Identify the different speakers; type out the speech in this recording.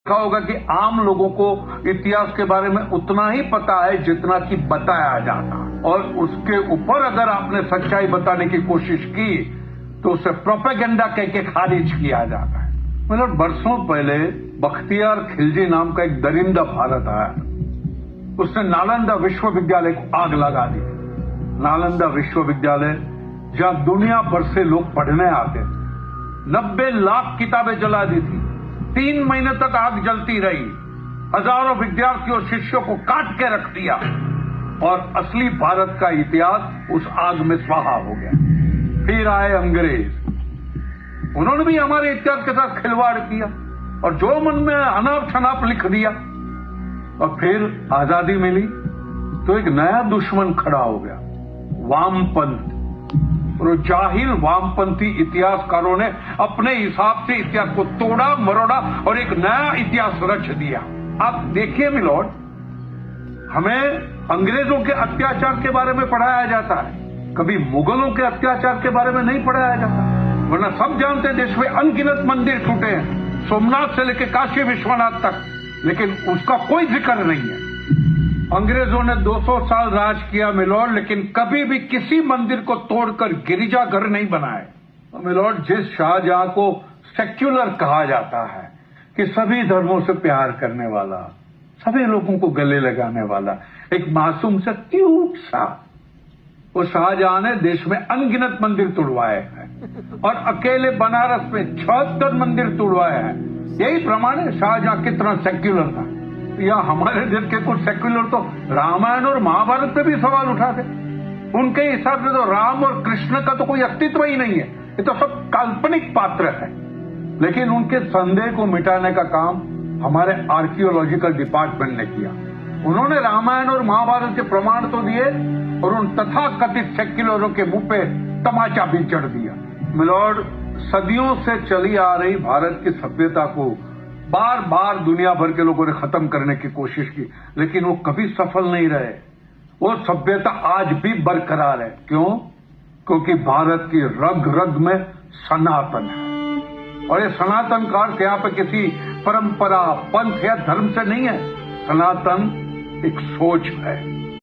Speaker 1: देखा होगा कि आम लोगों को इतिहास के बारे में उतना ही पता है जितना कि बताया जाता, और उसके ऊपर अगर आपने सच्चाई बताने की कोशिश की तो उसे प्रोपेगेंडा कह के खारिज किया जाता है। मतलब बरसों पहले बख्तियार खिलजी नाम का एक दरिंदा भारत आया, उसने नालंदा विश्वविद्यालय को आग लगा दी। नालंदा विश्वविद्यालय जहां दुनिया भर से लोग पढ़ने आते थे, 90 लाख किताबें जला दी थी। 3 महीने तक आग जलती रही, हजारों विद्यार्थियों शिष्यों को काट के रख दिया, और असली भारत का इतिहास उस आग में स्वाहा हो गया। फिर आए अंग्रेज, उन्होंने भी हमारे इतिहास के साथ खिलवाड़ किया और जो मन में अनाप शनाप लिख दिया। और फिर आजादी मिली तो एक नया दुश्मन खड़ा हो गया, वामपंथ। और जाहिल वामपंथी इतिहासकारों ने अपने हिसाब से इतिहास को तोड़ा मरोड़ा और एक नया इतिहास रच दिया। आप देखिए मिलोड, हमें अंग्रेजों के अत्याचार के बारे में पढ़ाया जाता है, कभी मुगलों के अत्याचार के बारे में नहीं पढ़ाया जाता। वरना सब जानते हैं देश में अनगिनत मंदिर टूटे हैं, सोमनाथ से लेकर काशी विश्वनाथ तक, लेकिन उसका कोई जिक्र नहीं है। अंग्रेजों ने 200 साल राज किया मिलोड, लेकिन कभी भी किसी मंदिर को तोड़कर गिरिजाघर नहीं बनाए। मिलोड, जिस शाहजहां को सेक्युलर कहा जाता है कि सभी धर्मों से प्यार करने वाला, सभी लोगों को गले लगाने वाला, एक मासूम सा क्यूट सा, वो शाहजहां ने देश में अनगिनत मंदिर तोड़वाए हैं और अकेले बनारस में 76 मंदिर तोड़वाए हैं। यही प्रमाण है शाहजहां कितना सेक्युलर था। या हमारे देश के कुछ सेक्युलर तो रामायण और महाभारत पे भी सवाल उठाते। उनके हिसाब से तो राम और कृष्ण का तो कोई अस्तित्व ही नहीं है, ये तो सब काल्पनिक पात्र है। लेकिन उनके संदेह को मिटाने का काम हमारे आर्कियोलॉजिकल डिपार्टमेंट ने किया। उन्होंने रामायण और महाभारत के प्रमाण तो दिए और उन तथाकथित सेक्युलरों के मुंह पे तमाचा भी चढ़ दिया। मिलॉर्ड, सदियों से चली आ रही भारत की सभ्यता को बार बार दुनिया भर के लोगों ने खत्म करने की कोशिश की, लेकिन वो कभी सफल नहीं रहे। वो सभ्यता आज भी बरकरार है। क्यों? क्योंकि भारत की रग रग में सनातन है, और ये सनातन का अर्थ यहाँ पे किसी परंपरा, पंथ या धर्म से नहीं है। सनातन एक सोच है।